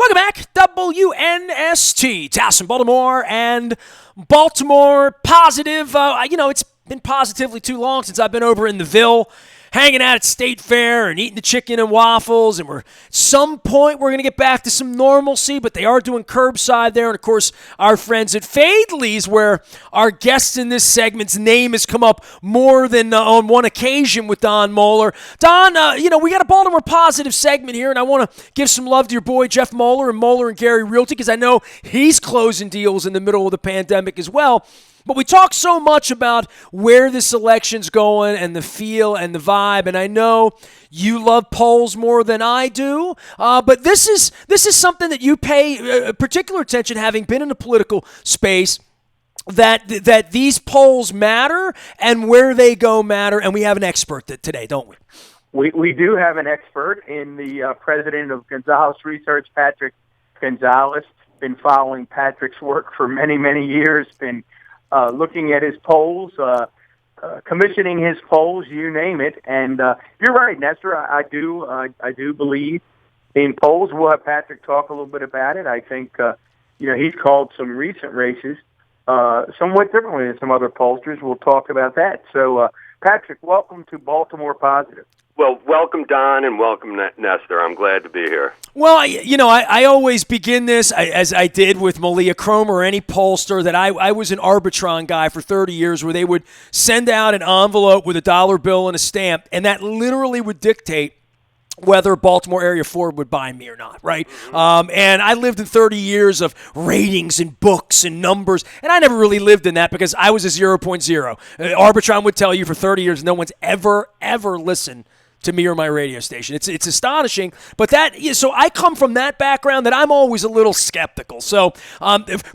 Welcome back, WNST, Towson, Baltimore, and Baltimore positive. It's been positively too long since I've been over in the Ville, hanging out at State Fair and eating the chicken and waffles, and at some point we're going to get back to some normalcy, but they are doing curbside there, and of course our friends at Fadley's, where our guest in this segment's name has come up more than on one occasion with Don Moeller. Don, we got a Baltimore positive segment here, and I want to give some love to your boy Jeff Moeller and Gary Realty, because I know he's closing deals in the middle of the pandemic as well. But we talk so much about where this election's going and the feel and the vibe, and I know you love polls more than I do. But this is something that you pay particular attention, having been in the political space. That these polls matter and where they go matter, and we have an expert today, don't we? We do have an expert in the president of Gonzales Research, Patrick Gonzales. Been following Patrick's work for many, many years. Been looking at his polls, commissioning his polls, you name it. And you're right, Nestor. I do believe in polls. We'll have Patrick talk a little bit about it. I think he's called some recent races somewhat differently than some other pollsters. We'll talk about that. So, Patrick, welcome to Baltimore Positive. Well, welcome, Don, and welcome, Nestor. I'm glad to be here. Well, I always begin this, as I did with Malia Cromer or any pollster, that I was an Arbitron guy for 30 years, where they would send out an envelope with a dollar bill and a stamp, and that literally would dictate whether Baltimore area Ford would buy me or not, right? And I lived in 30 years of ratings and books and numbers, and I never really lived in that because I was a 0.0. Arbitron would tell you for 30 years no one's ever listened to me or my radio station. It's astonishing, but so I come from that background that I'm always a little skeptical. So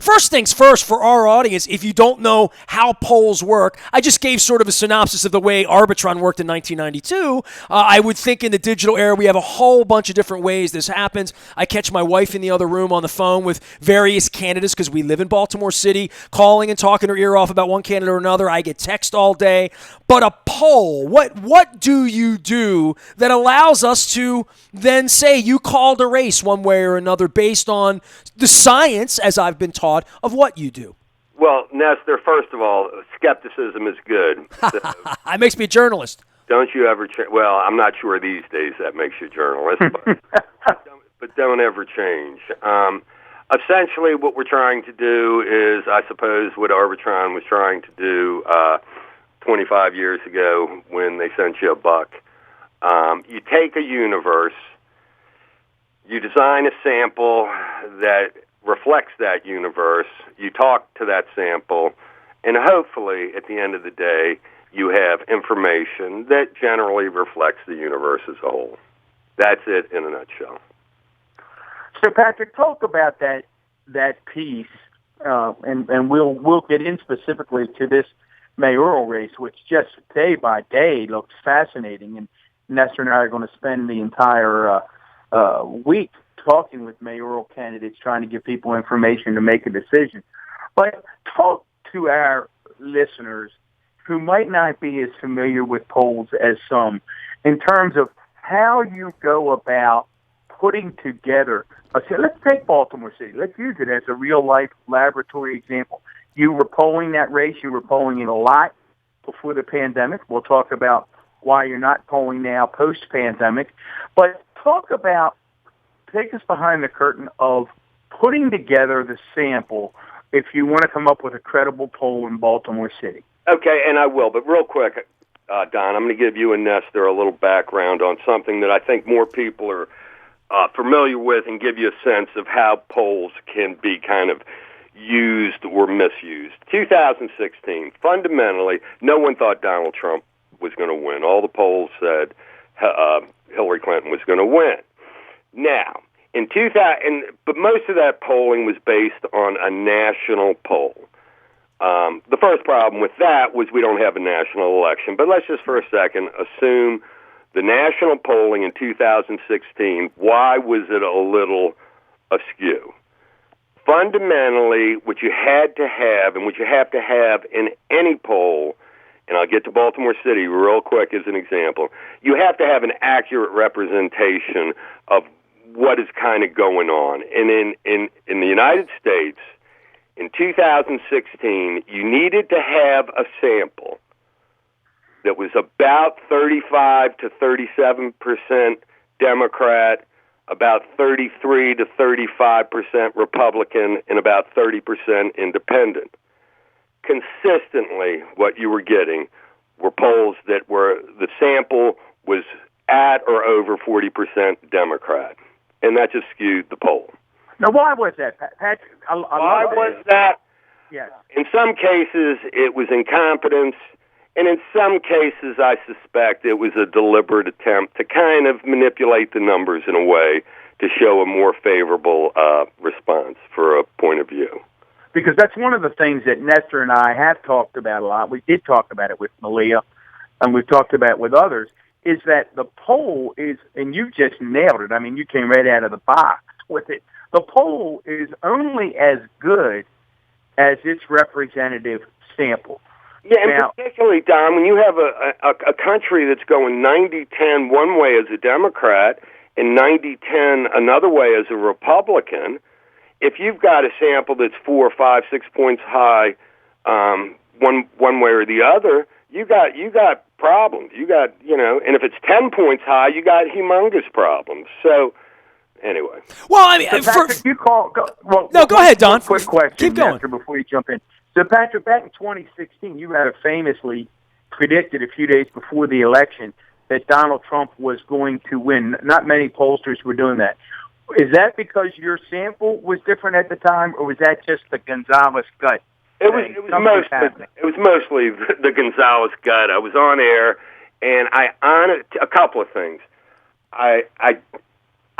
first things first, for our audience, if you don't know how polls work, I just gave sort of a synopsis of the way Arbitron worked in 1992. I would think in the digital era we have a whole bunch of different ways this happens. I catch my wife in the other room on the phone with various candidates because we live in Baltimore City, calling and talking her ear off about one candidate or another. I get text all day. But a poll, what do you do that allows us to then say you called a race one way or another based on the science, as I've been taught, of what you do? Well, Nestor, first of all, skepticism is good. So, that makes me a journalist. Don't you ever well, I'm not sure these days that makes you a journalist, but don't ever change. Essentially, what we're trying to do is, I suppose, what Arbitron was trying to do 25 years ago when they sent you a buck. You take a universe, you design a sample that reflects that universe, you talk to that sample, and hopefully, at the end of the day, you have information that generally reflects the universe as a whole. That's it in a nutshell. So, Patrick, talk about that piece, and we'll get in specifically to this mayoral race, which just day by day looks fascinating. And Nestor and I are going to spend the entire week talking with mayoral candidates, trying to give people information to make a decision. But talk to our listeners who might not be as familiar with polls as some, in terms of how you go about putting together. Let's take Baltimore City. Let's use it as a real-life laboratory example. You were polling that race. You were polling it a lot before the pandemic. We'll talk about why you're not polling now post-pandemic. But take us behind the curtain of putting together the sample if you want to come up with a credible poll in Baltimore City. Okay, and I will. But real quick, Don, I'm going to give you and Nestor a little background on something that I think more people are familiar with, and give you a sense of how polls can be kind of used or misused. 2016, fundamentally, no one thought Donald Trump was going to win. All the polls said Hillary Clinton was going to win. Now, but most of that polling was based on a national poll. The first problem with that was we don't have a national election. But let's just for a second assume the national polling in 2016, why was it a little askew? Fundamentally, what you had to have, and what you have to have in any poll, and I'll get to Baltimore City real quick as an example, you have to have an accurate representation of what is kind of going on. And in the United States, in 2016, you needed to have a sample that was about 35 to 37% Democrat, about 33 to 35% Republican, and about 30% independent. Consistently, what you were getting were polls that were, the sample was at or over 40% Democrat, and that just skewed the poll. Now, why was that, Patrick? Why was that? Yes. In some cases, it was incompetence, and in some cases, I suspect it was a deliberate attempt to kind of manipulate the numbers in a way to show a more favorable response for a point of view. Because that's one of the things that Nestor and I have talked about a lot. We did talk about it with Malia, and we've talked about it with others, is that the poll is, and you just nailed it, I mean, you came right out of the box with it, the poll is only as good as its representative sample. Yeah, and particularly, Don, when you have a country that's going 90-10 one way as a Democrat and 90-10 another way as a Republican, if you've got a sample that's 4, 5, 6 points high, one way or the other, you got problems. You got, and if it's 10 points high, you got humongous problems. So, anyway. Well, I mean, so Patrick, go ahead, Don. Quick question, Keep going. Nestor, before you jump in. So, Patrick, back in 2016, you had famously predicted a few days before the election that Donald Trump was going to win. Not many pollsters were doing that. Is that because your sample was different at the time, or was that just the Gonzales gut? It was mostly the Gonzales gut. I was on air, and a couple of things. I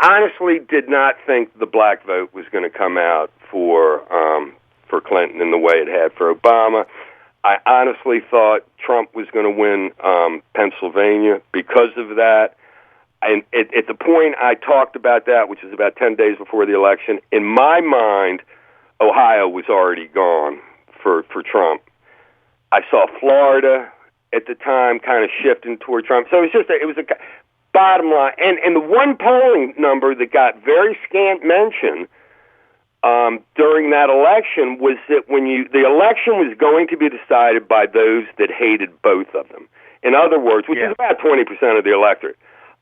honestly did not think the black vote was going to come out for Clinton in the way it had for Obama. I honestly thought Trump was going to win Pennsylvania because of that. And at the point I talked about that, which was about 10 days before the election, in my mind, Ohio was already gone for Trump. I saw Florida at the time kind of shifting toward Trump. So it was a bottom line. And the one polling number that got very scant mention during that election was that the election was going to be decided by those that hated both of them. In other words, which is about 20% of the electorate.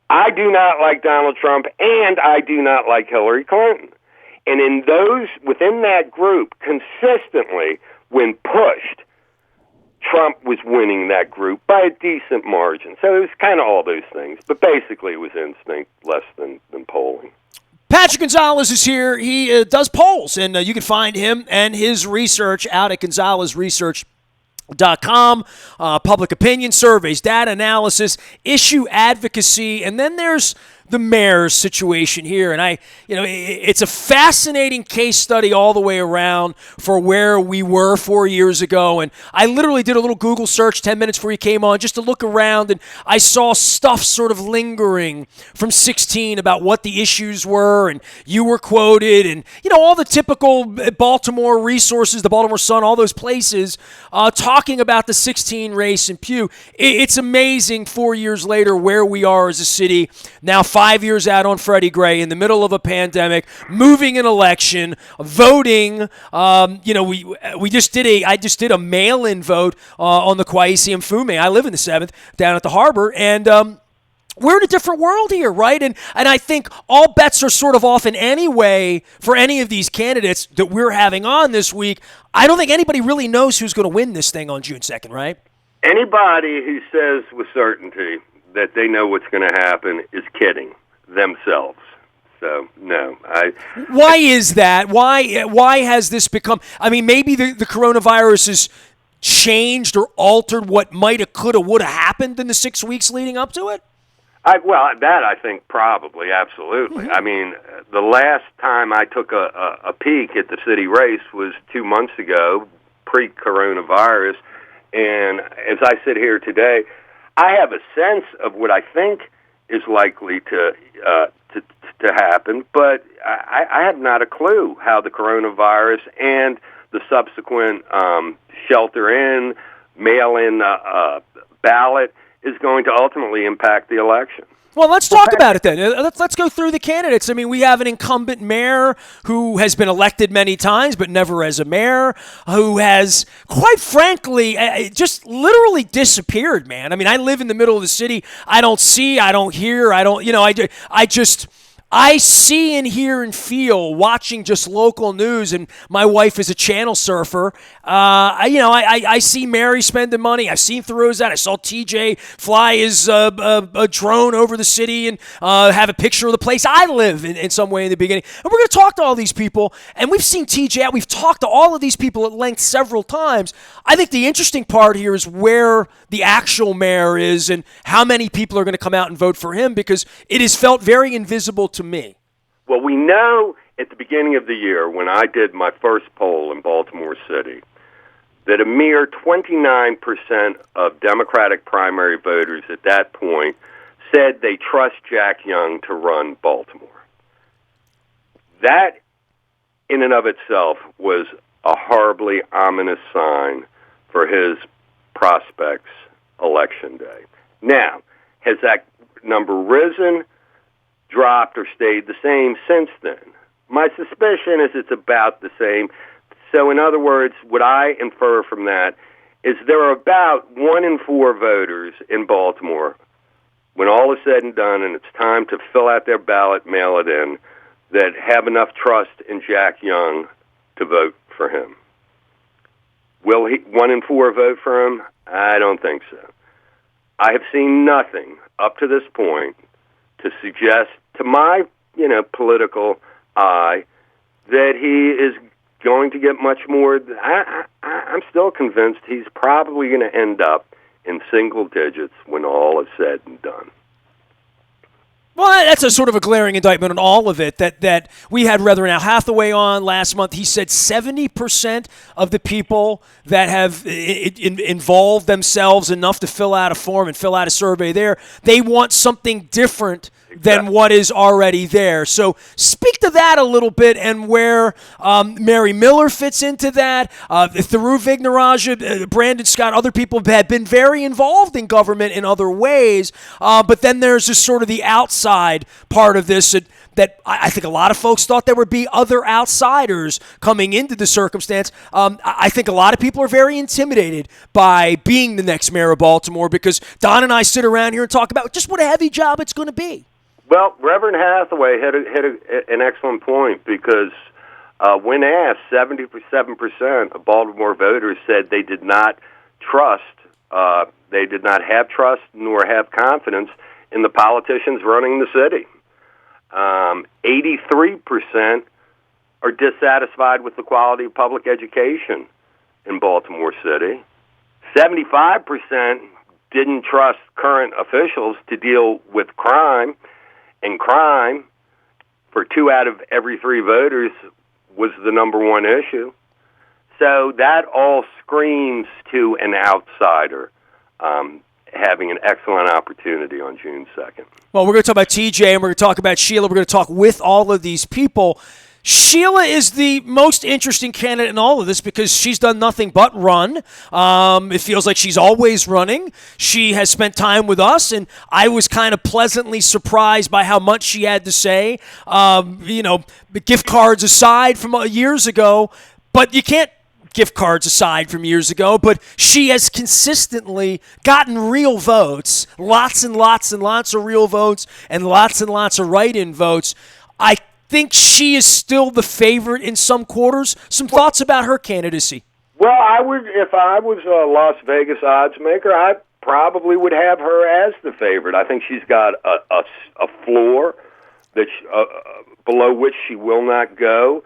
I do not like Donald Trump, and I do not like Hillary Clinton. And within that group, consistently, when pushed, Trump was winning that group by a decent margin. So it was kind of all those things. But basically, it was instinct less than polling. Patrick Gonzales is here. He does polls, and you can find him and his research out at GonzalesResearch.com, public opinion surveys, data analysis, issue advocacy, and then there's the mayor's situation here. And it's a fascinating case study all the way around for where we were 4 years ago. And I literally did a little Google search 10 minutes before you came on just to look around, and I saw stuff sort of lingering from 16 about what the issues were, and you were quoted, and all the typical Baltimore resources, the Baltimore Sun, all those places talking about the 16 race in Pew. It's amazing 4 years later where we are as a city now. 5 years out on Freddie Gray, in the middle of a pandemic, moving an election, voting. I just did a mail-in vote on the Quaisi Mfume. I live in the 7th down at the harbor, and we're in a different world here, right? And I think all bets are sort of off in any way for any of these candidates that we're having on this week. I don't think anybody really knows who's going to win this thing on June 2nd, right? Anybody who says with certainty that they know what's going to happen is kidding themselves. So, no. Why is that? Why has this become... I mean, maybe the coronavirus has changed or altered what might have, could have, would have happened in the 6 weeks leading up to it? I think probably, absolutely. Mm-hmm. I mean, the last time I took a peek at the city race was 2 months ago, pre-coronavirus, and as I sit here today, I have a sense of what I think is likely to happen, but I have not a clue how the coronavirus and the subsequent shelter-in, mail-in ballot is going to ultimately impact the election. Well, let's talk about it then. Let's go through the candidates. I mean, we have an incumbent mayor who has been elected many times, but never as a mayor, who has, quite frankly, just literally disappeared, man. I mean, I live in the middle of the city. I don't see, I don't hear, I see and hear and feel watching just local news, and my wife is a channel surfer. I see Mary spending money. I've seen Thoreau's that. I saw TJ fly his a drone over the city and have a picture of the place I live in some way in the beginning. And we're going to talk to all these people, and we've seen TJ out. We've talked to all of these people at length several times. I think the interesting part here is where the actual mayor is and how many people are going to come out and vote for him, because it has felt very invisible to me. Well, we know at the beginning of the year, when I did my first poll in Baltimore City, that a mere 29% of Democratic primary voters at that point said they trust Jack Young to run Baltimore. That, in and of itself, was a horribly ominous sign for his prospects election day. Now, has that number risen, dropped, or stayed the same since then? My suspicion is it's about the same. So in other words, what I infer from that is there are about 1 in 4 voters in Baltimore, when all is said and done and it's time to fill out their ballot, mail it in, that have enough trust in Jack Young to vote for him. Will 1 in 4 vote for him? I don't think so. I have seen nothing up to this point to suggest to my, political eye that he is going to get much more. I'm still convinced he's probably going to end up in single digits when all is said and done. Well, that's a sort of a glaring indictment on all of it, that we had Reverend Al Hathaway on last month. He said 70% of the people that have involved themselves enough to fill out a form and fill out a survey there, they want something different than what is already there. So speak to that a little bit, and where Mary Miller fits into that. Through Vignarajah, Brandon Scott, other people have been very involved in government in other ways, but then there's just sort of the outside part of this that I think a lot of folks thought there would be other outsiders coming into the circumstance. I think a lot of people are very intimidated by being the next mayor of Baltimore, because Don and I sit around here and talk about just what a heavy job it's going to be. Well, Reverend Hathaway hit an excellent point, because when asked, 77% of Baltimore voters said they did not trust, they did not have trust nor have confidence in the politicians running the city. 83% are dissatisfied with the quality of public education in Baltimore City. 75% didn't trust current officials to deal with crime. And crime, for 2 out of every 3 voters, was the number one issue. So that all screams to an outsider having an excellent opportunity on June 2nd. Well, we're going to talk about TJ, and we're going to talk about Sheila. We're going to talk with all of these people. Sheila is the most interesting candidate in all of this, because she's done nothing but run. It feels like she's always running. She has spent time with us, and I was kind of pleasantly surprised by how much she had to say. Gift cards aside from years ago, but you can't gift cards aside from years ago, but she has consistently gotten real votes, lots and lots and lots of real votes, and lots of write-in votes. I think she is still the favorite in some quarters. Some thoughts about her candidacy? Well, if I was a Las Vegas odds maker, I probably would have her as the favorite. I think she's got a floor that below which she will not go.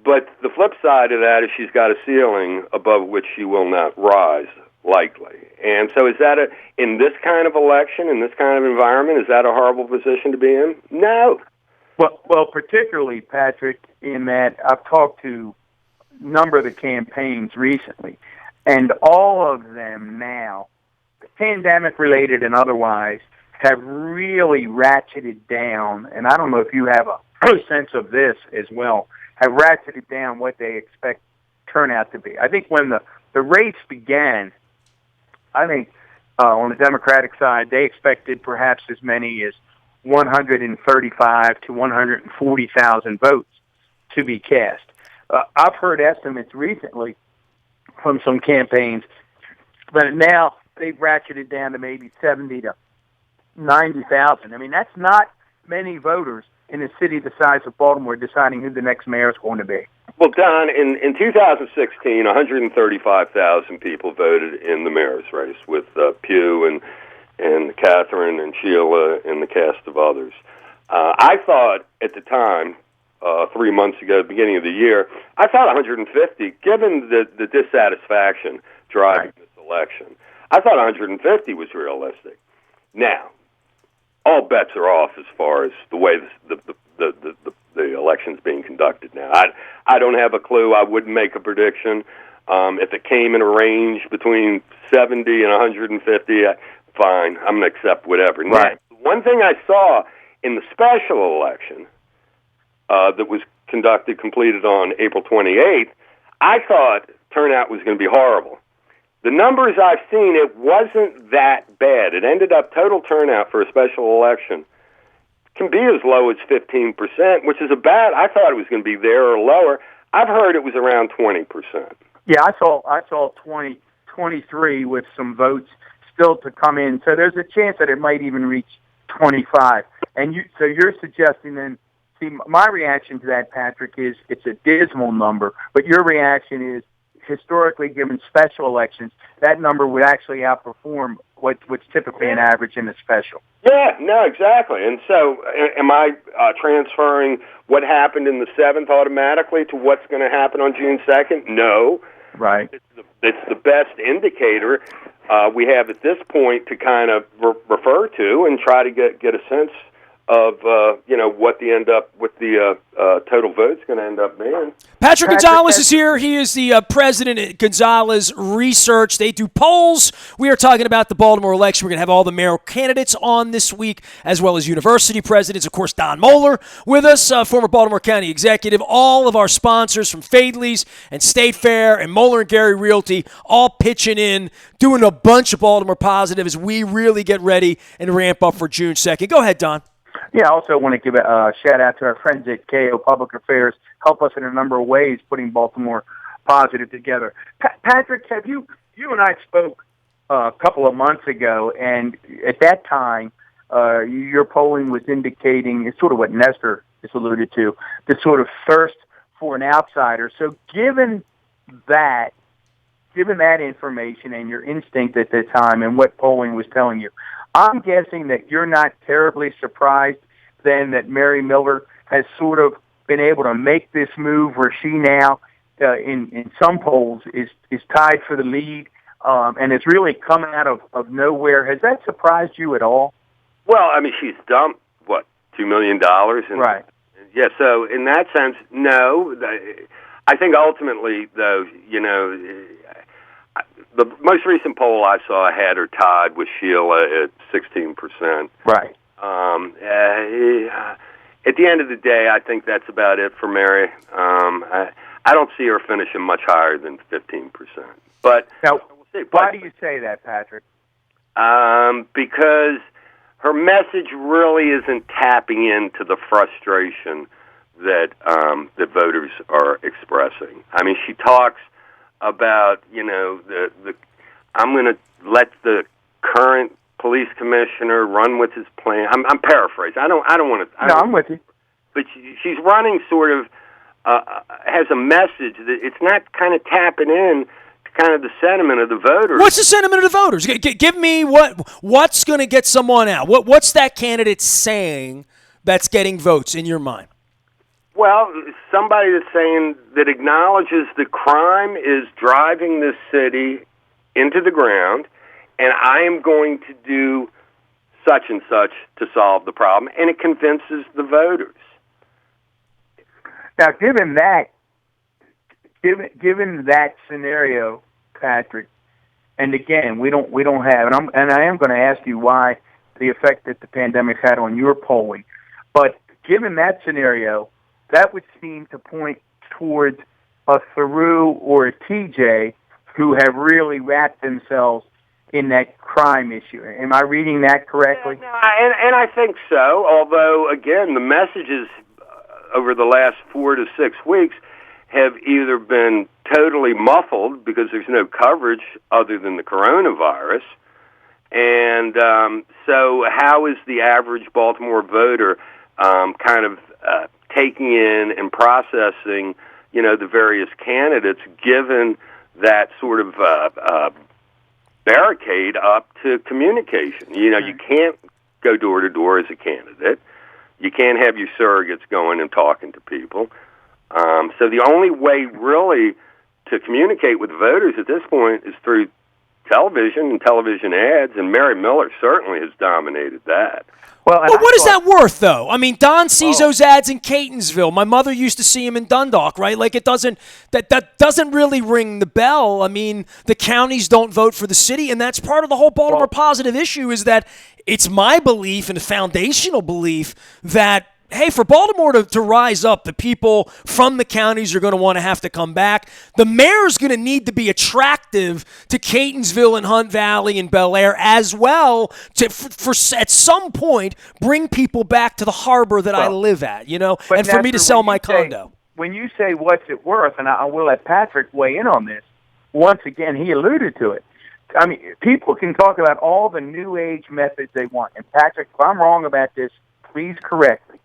But the flip side of that is she's got a ceiling above which she will not rise, likely. And so is that in this kind of election, in this kind of environment, is that a horrible position to be in? No. Well, particularly, Patrick, in that I've talked to a number of the campaigns recently, and all of them now, pandemic-related and otherwise, have really ratcheted down, and I don't know if you have a sense of this as well, have ratcheted down what they expect turnout to be. I think when the race began, I think on the Democratic side, they expected perhaps as many as 135 to 140,000 votes to be cast. I've heard estimates recently from some campaigns, but now they've ratcheted down to maybe 70 to 90,000. I mean, that's not many voters in a city the size of Baltimore deciding who the next mayor is going to be. Well, Don, in 2016, 135,000 people voted in the mayor's race with Pugh and Catherine and Sheila and the cast of others. I thought at the time, 3 months ago, beginning of the year, I thought 150, given the dissatisfaction driving this election, I thought 150 was realistic. Now, all bets are off as far as the way the election's being conducted now. I don't have a clue. I wouldn't make a prediction. If it came in a range between 70 and 150, fine. I'm going to accept whatever. Right. Now, one thing I saw in the special election that was completed on April 28th, I thought turnout was going to be horrible. The numbers I've seen, it wasn't that bad. It ended up total turnout for a special election can be as low as 15%, which is about, I thought it was going to be there or lower. I've heard it was around 20%. Yeah, I saw 23 with some votes still to come in. So there's a chance that it might even reach 25. And so you're suggesting then, see, my reaction to that, Patrick, is it's a dismal number, but your reaction is historically given special elections, that number would actually outperform what's typically an average in a special. Yeah, no, exactly. And so am I transferring what happened in the 7th automatically to what's going to happen on June 2nd? No. Right. It's the best indicator we have at this point to kind of refer to and try to get a sense of what the total vote's going to end up being. Patrick Gonzales is here. He is the president at Gonzales Research. They do polls. We are talking about the Baltimore election. We're going to have all the mayoral candidates on this week, as well as university presidents. Of course, Don Moeller with us, former Baltimore County executive. All of our sponsors from Fadley's and State Fair and Moeller and Gary Realty all pitching in, doing a bunch of Baltimore positive as we really get ready and ramp up for June 2nd. Go ahead, Don. Yeah, I also want to give a shout-out to our friends at KO Public Affairs, help us in a number of ways putting Baltimore positive together. Patrick, you and I spoke a couple of months ago, and at that time, your polling was indicating, it's sort of what Nestor has alluded to, the sort of thirst for an outsider. So given that information and your instinct at the time and what polling was telling you, I'm guessing that you're not terribly surprised then that Mary Miller has sort of been able to make this move where she now, in some polls, is tied for the lead and it's really come out of nowhere. Has that surprised you at all? Well, I mean, she's dumped, $2 million? Right. Yeah, so in that sense, no. I think ultimately, though, the most recent poll I saw had her tied with Sheila at 16%. Right. At the end of the day, I think that's about it for Mary. I don't see her finishing much higher than 15%. But now, why do you say that, Patrick? Because her message really isn't tapping into the frustration that that voters are expressing. I mean, she talks about, I'm going to let the current police commissioner run with his plan. I'm paraphrasing. I don't want to. No, I'm with you. But she's running sort of has a message that it's not kind of tapping in to kind of the sentiment of the voters. What's the sentiment of the voters? Give me what's going to get someone out. What's that candidate saying that's getting votes in your mind? Well, somebody that's saying that acknowledges that crime is driving this city into the ground, and I am going to do such and such to solve the problem, and it convinces the voters. Now, given that scenario, Patrick, and again, we don't have, and I am going to ask you why the effect that the pandemic had on your polling, but given that scenario, that would seem to point towards a Theroux or a TJ who have really wrapped themselves in that crime issue. Am I reading that correctly? Yeah, no, and I think so, although, again, the messages over the last 4 to 6 weeks have either been totally muffled because there's no coverage other than the coronavirus. And so how is the average Baltimore voter kind of taking in and processing, the various candidates, given that sort of barricade up to communication? You can't go door to door as a candidate. You can't have your surrogates going and talking to people. So the only way really to communicate with voters at this point is through television and television ads, and Mary Miller certainly has dominated that. Well, what is that worth, though? I mean, Don sees those ads in Catonsville. My mother used to see him in Dundalk, right? Like, that doesn't really ring the bell. I mean, the counties don't vote for the city, and that's part of the whole Baltimore positive issue is that it's my belief and a foundational belief that, hey, for Baltimore to rise up, the people from the counties are going to want to have to come back. The mayor's going to need to be attractive to Catonsville and Hunt Valley and Bel Air as well for at some point bring people back to the harbor that I live at, and for me to sell my condo. When you say what's it worth, and I will let Patrick weigh in on this, once again, he alluded to it. I mean, people can talk about all the new age methods they want. And Patrick, if I'm wrong about this, please correct me.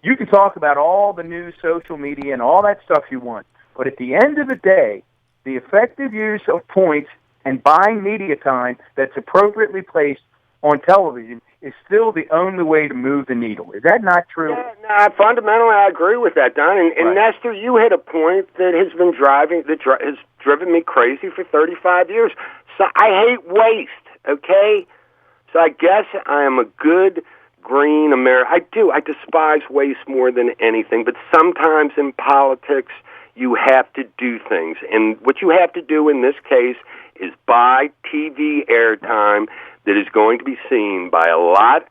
You can talk about all the new social media and all that stuff you want, but at the end of the day, the effective use of points and buying media time that's appropriately placed on television is still the only way to move the needle. Is that not true? Yeah, no, fundamentally, I agree with that, Don. And Nestor, you hit a point that has been has driven me crazy for 35 years. So I hate waste, okay? So I guess I am a good green American. I do. I despise waste more than anything. But sometimes in politics, you have to do things. And what you have to do in this case is buy TV airtime that is going to be seen by a lot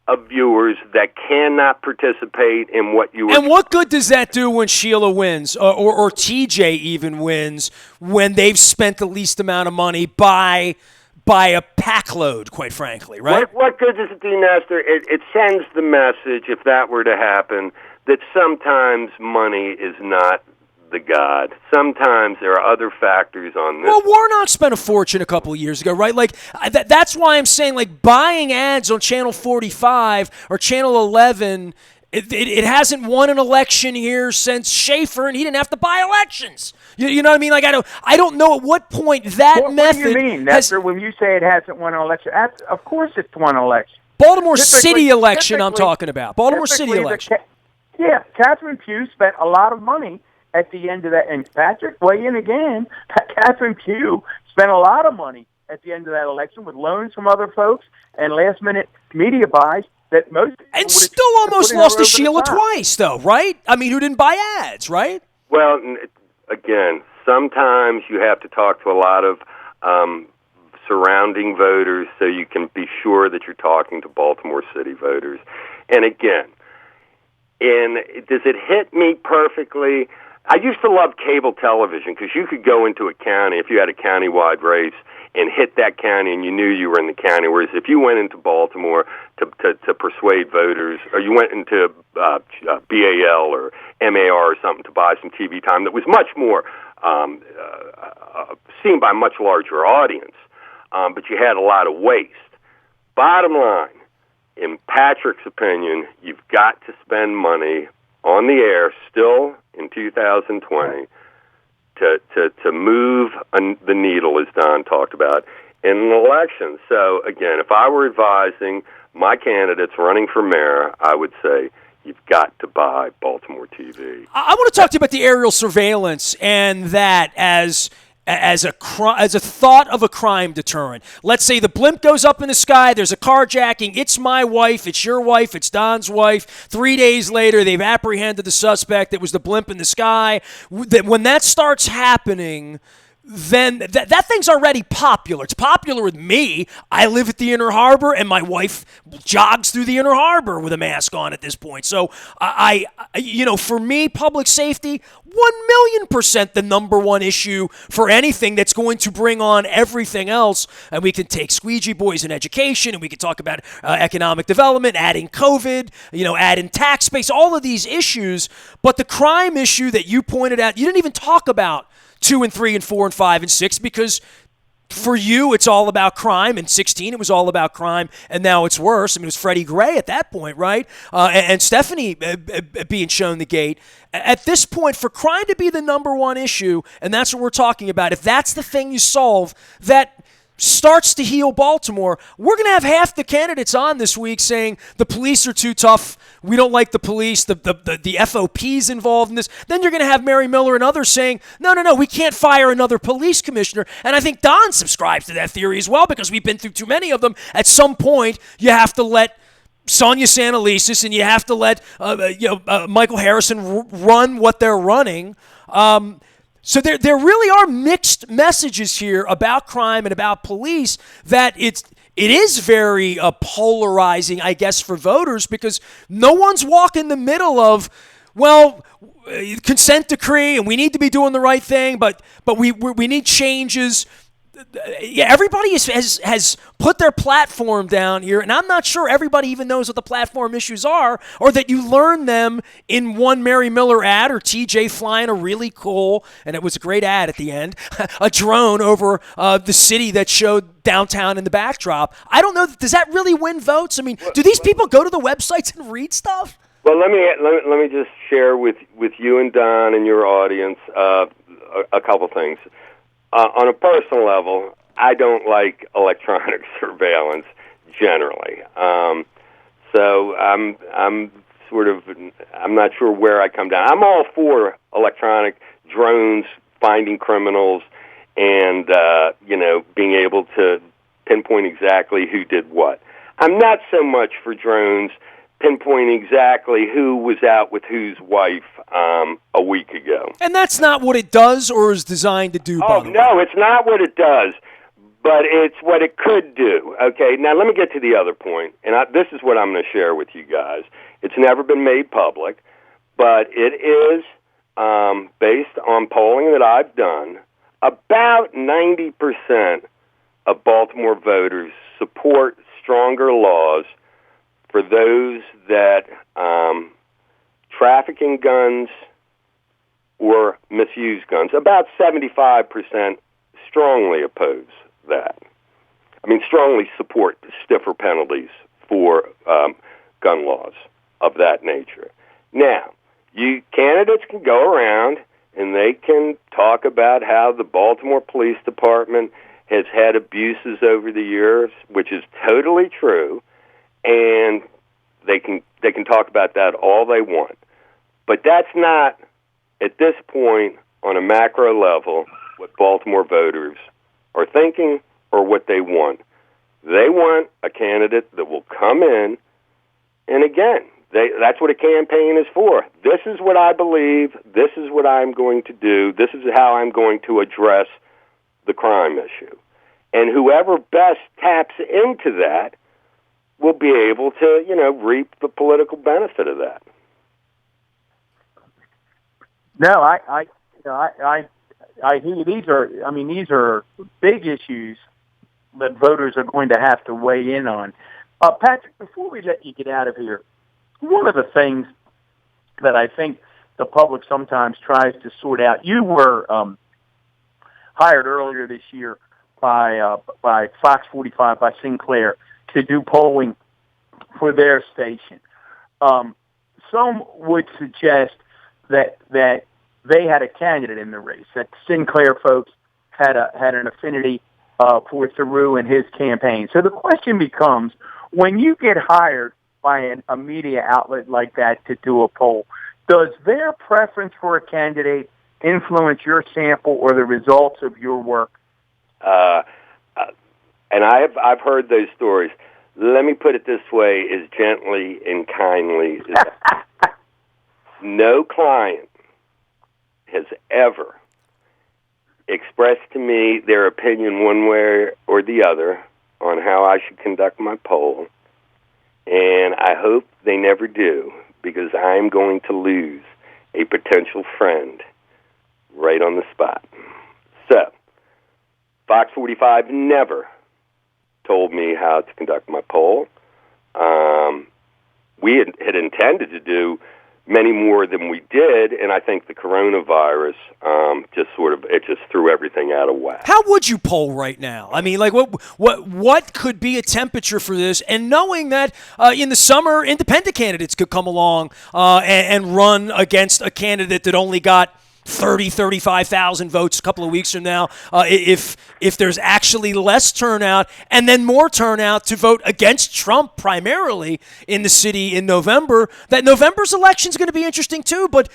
of viewers that cannot participate in what you are. And what good does that do when Sheila wins or TJ even wins when they've spent the least amount of money by a pack load, quite frankly, right? What good does it do, Nestor? It sends the message, if that were to happen, that sometimes money is not the god. Sometimes there are other factors on this. Well, Warnock spent a fortune a couple of years ago, right? Like that's why I'm saying, like, buying ads on Channel 45 or Channel 11, it hasn't won an election here since Schaefer, and he didn't have to buy elections. You know what I mean? Like, I don't know at what point that method. What do you mean, Nestor, when you say it hasn't won an election? Of course it's won an election. Baltimore City election I'm talking about. Baltimore City election. Catherine Pugh spent a lot of money at the end of that. And Patrick, weigh in again. Catherine Pugh spent a lot of money at the end of that election with loans from other folks and last-minute media buys that most people and still almost lost to Sheila twice, though, right? I mean, who didn't buy ads, right? Well, again, sometimes you have to talk to a lot of surrounding voters so you can be sure that you're talking to Baltimore City voters. And again, does it hit me perfectly? I used to love cable television because you could go into a county, if you had a county-wide race, and hit that county and you knew you were in the county, whereas if you went into Baltimore to persuade voters, or you went into BAL or MAR or something to buy some TV time that was much more seen by a much larger audience, but you had a lot of waste. Bottom line, in Patrick's opinion, you've got to spend money on the air still in 2020 to move the needle, as Don talked about, in an election. So, again, if I were advising my candidates running for mayor, I would say you've got to buy Baltimore TV. I want to talk to you about the aerial surveillance and that as a thought of a crime deterrent. Let's say the blimp goes up in the sky, there's a carjacking, it's my wife, it's your wife, it's Don's wife. 3 days later, they've apprehended the suspect. It was the blimp in the sky. When that starts happening, then that thing's already popular. It's popular with me. I live at the Inner Harbor, and my wife jogs through the Inner Harbor with a mask on at this point. So, for me, public safety, 1,000,000% the number one issue for anything that's going to bring on everything else. And we can take squeegee boys in education, and we can talk about economic development, adding COVID, adding tax base, all of these issues. But the crime issue that you pointed out, you didn't even talk about 2 and 3 and 4 and 5 and 6 because for you, it's all about crime. In 16, it was all about crime, and now it's worse. I mean, it was Freddie Gray at that point, right? And Stephanie being shown the gate. At this point, for crime to be the number one issue, and that's what we're talking about, if that's the thing you solve, that starts to heal Baltimore. We're going to have half the candidates on this week saying the police are too tough. We don't like the police. The FOP's involved in this. Then you're going to have Mary Miller and others saying, no, we can't fire another police commissioner. And I think Don subscribes to that theory as well because we've been through too many of them. At some point, you have to let Sonia Santelises and you have to let Michael Harrison run what they're running. So there really are mixed messages here about crime and about police that it is very polarizing, I guess, for voters because no one's walking the middle of, consent decree and we need to be doing the right thing, but we need changes. Yeah, everybody has put their platform down here, and I'm not sure everybody even knows what the platform issues are, or that you learn them in one Mary Miller ad or TJ flying a really cool, and it was a great ad at the end, a drone over the city that showed downtown in the backdrop. I don't know. Does that really win votes? I mean, do these people go to the websites and read stuff? Well, let me just share with you and Don and your audience a couple things. On a personal level, I don't like electronic surveillance generally. So I'm not sure where I come down. I'm all for electronic drones finding criminals and being able to pinpoint exactly who did what. I'm not so much for drones pinpointing exactly who was out with whose wife a week ago. And that's not what it does or is designed to do, by the way. No, it's not what it does, but it's what it could do. Okay, now let me get to the other point, and this is what I'm going to share with you guys. It's never been made public, but it is based on polling that I've done. About 90% of Baltimore voters support stronger laws for those that traffic in guns or misuse guns. About 75% strongly oppose that. I mean, strongly support stiffer penalties for gun laws of that nature. Now, candidates can go around and they can talk about how the Baltimore Police Department has had abuses over the years, which is totally true. And they can talk about that all they want. But that's not, at this point, on a macro level, what Baltimore voters are thinking or what they want. They want a candidate that will come in, and again, that's what a campaign is for. This is what I believe. This is what I'm going to do. This is how I'm going to address the crime issue. And whoever best taps into that will be able to, reap the political benefit of that. No, I hear these are big issues that voters are going to have to weigh in on. Patrick, before we let you get out of here, one of the things that I think the public sometimes tries to sort out, you were hired earlier this year by Fox 45, by Sinclair, to do polling for their station. Some would suggest that they had a candidate in the race, that Sinclair folks had an affinity for Theroux and his campaign. So the question becomes, when you get hired by a media outlet like that to do a poll, does their preference for a candidate influence your sample or the results of your work? And I've heard those stories. Let me put it this way, as gently and kindly as that. No client has ever expressed to me their opinion one way or the other on how I should conduct my poll, and I hope they never do, because I'm going to lose a potential friend right on the spot. So, Fox 45 never told me how to conduct my poll. We had intended to do many more than we did, and I think the coronavirus just threw everything out of whack. How would you poll right now? I mean, like, what could be a temperature for this? And knowing that in the summer, independent candidates could come along and run against a candidate that only got 35,000 votes a couple of weeks from now, if there's actually less turnout and then more turnout to vote against Trump primarily in the city in November, that November's election is going to be interesting too. But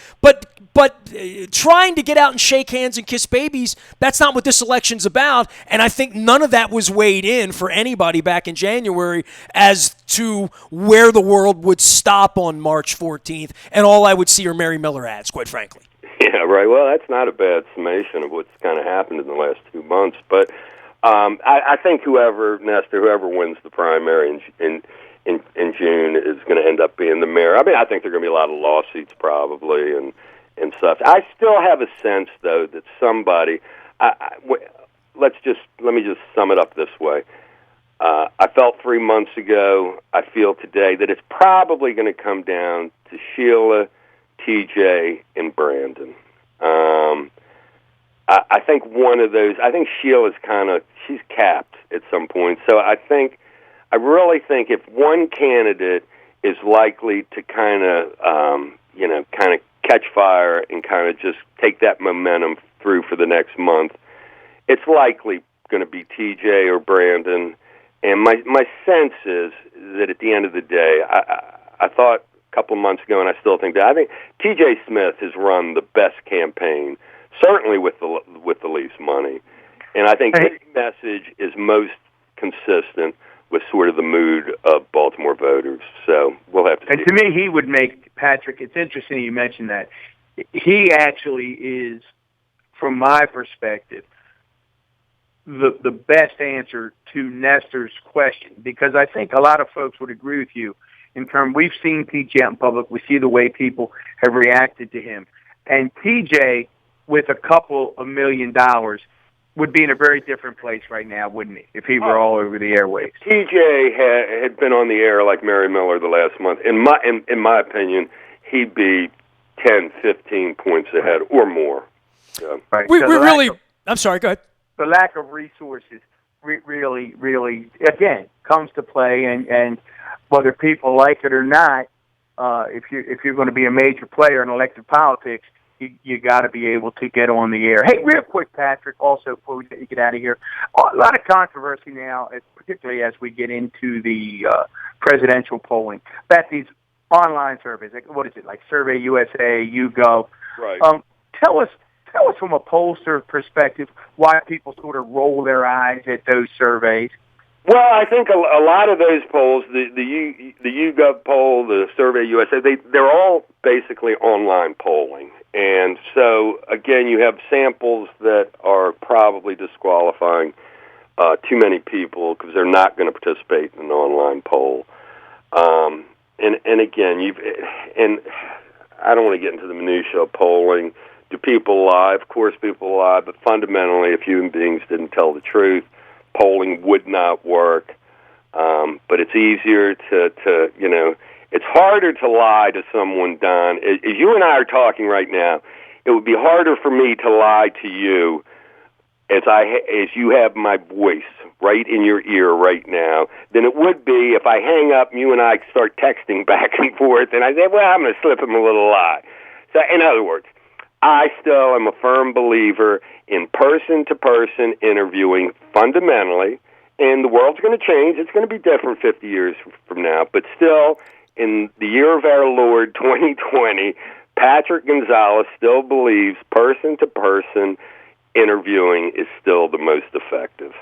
trying to get out and shake hands and kiss babies, that's not what this election's about. And I think none of that was weighed in for anybody back in January as to where the world would stop on March 14th. And all I would see are Mary Miller ads, quite frankly. Yeah, right. Well, that's not a bad summation of what's kind of happened in the last 2 months. But I think whoever wins the primary in June is going to end up being the mayor. I mean, I think there are going to be a lot of lawsuits probably and stuff. I still have a sense, though, that somebody. Let me just sum it up this way. I felt 3 months ago. I feel today that it's probably going to come down to Sheila, TJ, and Brandon. I think one of those. I think Sheila's she's capped at some point. So I really think if one candidate is likely to kind of catch fire and kind of just take that momentum through for the next month, it's likely going to be TJ or Brandon. And my sense is that at the end of the day, I thought a couple of months ago, and I still think that. I think T.J. Smith has run the best campaign, certainly with the least money, and I think his message is most consistent with sort of the mood of Baltimore voters. So we'll have to see. And to me, he would make, Patrick, it's interesting you mentioned that. He actually is, from my perspective, the best answer to Nestor's question, because I think a lot of folks would agree with you. In terms, we've seen TJ out in public. We see the way people have reacted to him. And TJ, with a couple of $1 million, would be in a very different place right now, wouldn't he, if he were all over the airwaves? TJ had been on the air like Mary Miller the last month. In my opinion, he'd be 10, 15 points ahead or more. Yeah. Right. We really – I'm sorry, go ahead. The lack of resources really, again, comes to play, and whether people like it or not, if you're going to be a major player in elected politics, you got to be able to get on the air. Hey, real quick, Patrick, also before we get out of here, a lot of controversy now, particularly as we get into the presidential polling, about these online surveys. What is it, like Survey USA, YouGov? Right. Tell us from a pollster perspective why people sort of roll their eyes at those surveys. Well, I think a lot of those polls, the YouGov poll, the Survey USA, they're all basically online polling. And so, again, you have samples that are probably disqualifying too many people because they're not going to participate in an online poll. And again, and I don't want to get into the minutia of polling. Do people lie? Of course people lie, but fundamentally, if human beings didn't tell the truth, polling would not work. But it's easier to it's harder to lie to someone, Don. As you and I are talking right now, it would be harder for me to lie to you as you have my voice right in your ear right now than it would be if I hang up and you and I start texting back and forth and I say, well, I'm going to slip him a little lie. So in other words, I still am a firm believer in person-to-person interviewing fundamentally, and the world's going to change. It's going to be different 50 years from now, but still, in the year of our Lord, 2020, Patrick Gonzales still believes person-to-person interviewing is still the most effective.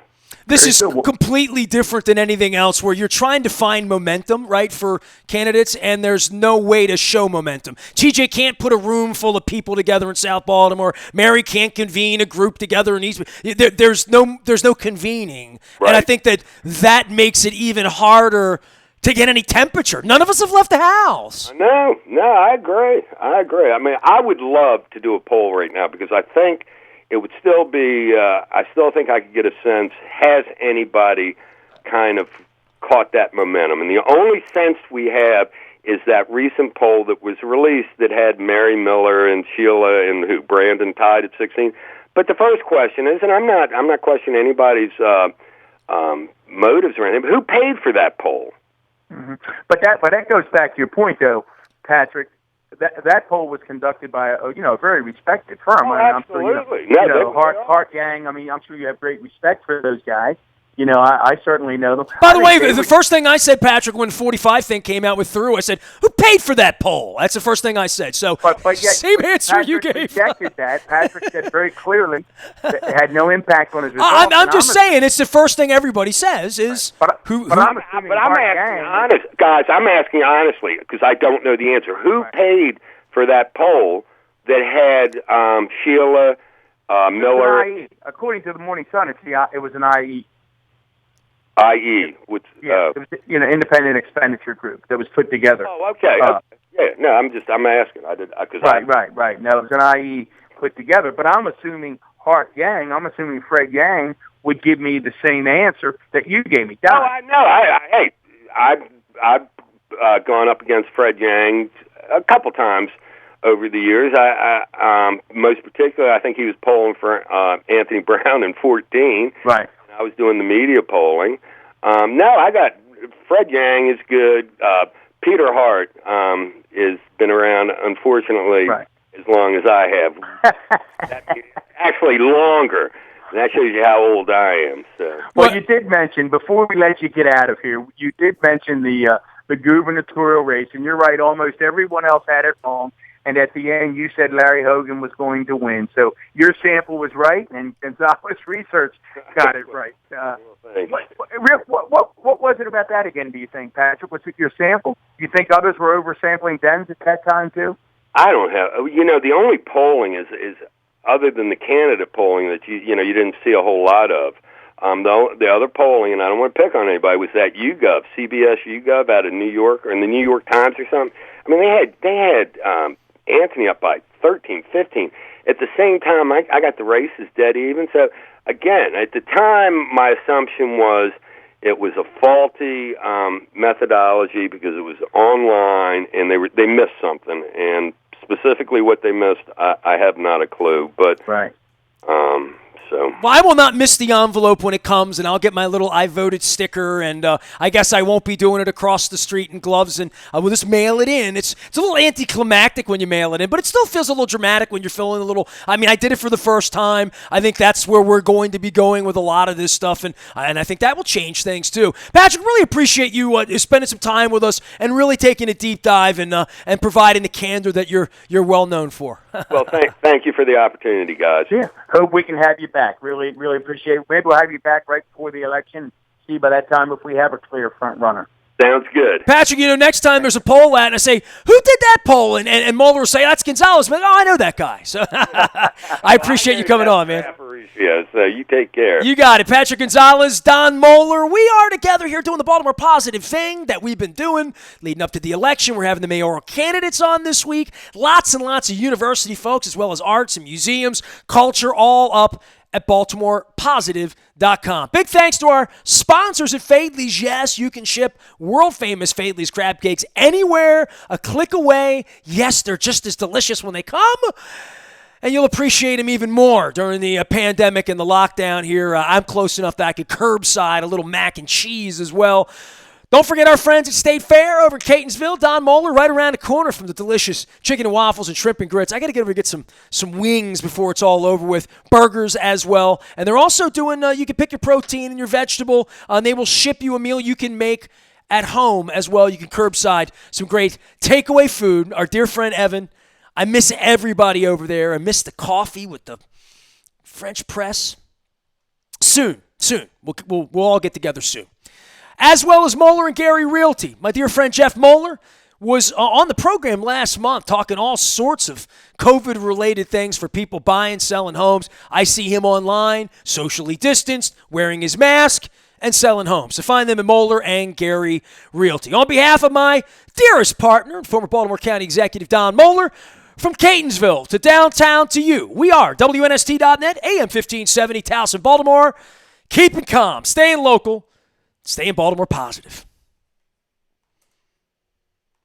This is completely different than anything else where you're trying to find momentum, right, for candidates, and there's no way to show momentum. TJ can't put a room full of people together in South Baltimore. Mary can't convene a group together in East. There's no convening. Right. And I think that makes it even harder to get any temperature. None of us have left the house. No, I agree. I mean, I would love to do a poll right now because I think it would still be, I still think I could get a sense, has anybody kind of caught that momentum? And the only sense we have is that recent poll that was released that had Mary Miller and Sheila and Brandon tied at 16. But the first question is, and I'm not questioning anybody's motives or anything, but who paid for that poll? Mm-hmm. But that goes back to your point, though, Patrick. That poll was conducted by a very respected firm. Oh, absolutely. I'm sure Hart Gang. I mean, I'm sure you have great respect for those guys. I certainly know them. By the way, the first thing I said, Patrick, when 45 thing came out with Through, I said, who paid for that poll? That's the first thing I said. So, but yet, same answer Patrick you gave. Rejected that. Patrick said very clearly that it had no impact on his results. I'm just saying, it's the first thing everybody says is who. I'm asking honest, guys. I'm asking honestly because I don't know the answer. Who paid for that poll that had Sheila Miller? IE. According to the Morning Sun, it was an IE. IE, which it was independent expenditure group that was put together. Oh, okay. No, I'm asking. Right. No, it was an IE put together, but I'm assuming Hart Yang. I'm assuming Fred Yang would give me the same answer that you gave me. Oh, I know. I've gone up against Fred Yang a couple times over the years. I most particularly, I think he was polling for Anthony Brown in 2014. Right. I was doing the media polling. I got Fred Yang is good. Peter Hart has been around, unfortunately, as long as I have. Actually, longer. And that shows you how old I am. So. Well, you did mention, before we let you get out of here, you did mention the gubernatorial race, and you're right, almost everyone else had it wrong. And at the end, you said Larry Hogan was going to win. So your sample was right, and Gonzales Research got it right. What was it about that again, do you think, Patrick? Was it your sample? Do you think others were oversampling Dens at that time, too? I don't have. The only polling is other than the candidate polling that you didn't see a whole lot of. The other polling, and I don't want to pick on anybody, was that YouGov, CBS YouGov out of New York, or in the New York Times or something. I mean, they had Anthony up by 13, 15. At the same time, I got the races dead even. So, again, at the time, my assumption was it was a faulty methodology because it was online, and they missed something. And specifically what they missed, I have not a clue. But right. So. Well, I will not miss the envelope when it comes, and I'll get my little I voted sticker, and I guess I won't be doing it across the street in gloves, and I will just mail it in. It's a little anticlimactic when you mail it in, but it still feels a little dramatic when you're filling a little. I mean, I did it for the first time. I think that's where we're going to be going with a lot of this stuff, and I think that will change things too. Patrick, really appreciate you spending some time with us and really taking a deep dive and providing the candor that you're well known for. Well, thank you for the opportunity, guys. Yeah, hope we can have you back. Really, really appreciate it. Maybe we'll have you back right before the election. See by that time if we have a clear front runner. Sounds good. Patrick, next time there's a poll at, and I say, who did that poll? And Mueller will say, that's Gonzales. But, I know that guy. So I appreciate you coming on, man. Yeah, so you take care. You got it. Patrick Gonzales, Don Mueller. We are together here doing the Baltimore Positive thing that we've been doing leading up to the election. We're having the mayoral candidates on this week. Lots and lots of university folks, as well as arts and museums, culture, all up at BaltimorePositive.com. Big thanks to our sponsors at Faidley's. Yes, you can ship world-famous Faidley's crab cakes anywhere, a click away. Yes, they're just as delicious when they come, and you'll appreciate them even more during the pandemic and the lockdown here. I'm close enough that I could curbside a little mac and cheese as well. Don't forget our friends at State Fair over in Catonsville. Don Mueller right around the corner from the delicious chicken and waffles and shrimp and grits. I got to get over to get some wings before it's all over with. Burgers as well. And they're also doing, you can pick your protein and your vegetable. And they will ship you a meal you can make at home as well. You can curbside some great takeaway food. Our dear friend Evan, I miss everybody over there. I miss the coffee with the French press. Soon. We'll all get together soon. As well as Mueller and Gary Realty. My dear friend Jeff Mueller was on the program last month talking all sorts of COVID-related things for people buying, selling homes. I see him online, socially distanced, wearing his mask, and selling homes. So find them at Moeller and Gary Realty. On behalf of my dearest partner, former Baltimore County Executive Don Moeller, from Catonsville to downtown to you, we are WNST.net, AM 1570, Towson, Baltimore. Keeping calm, staying local, staying Baltimore positive.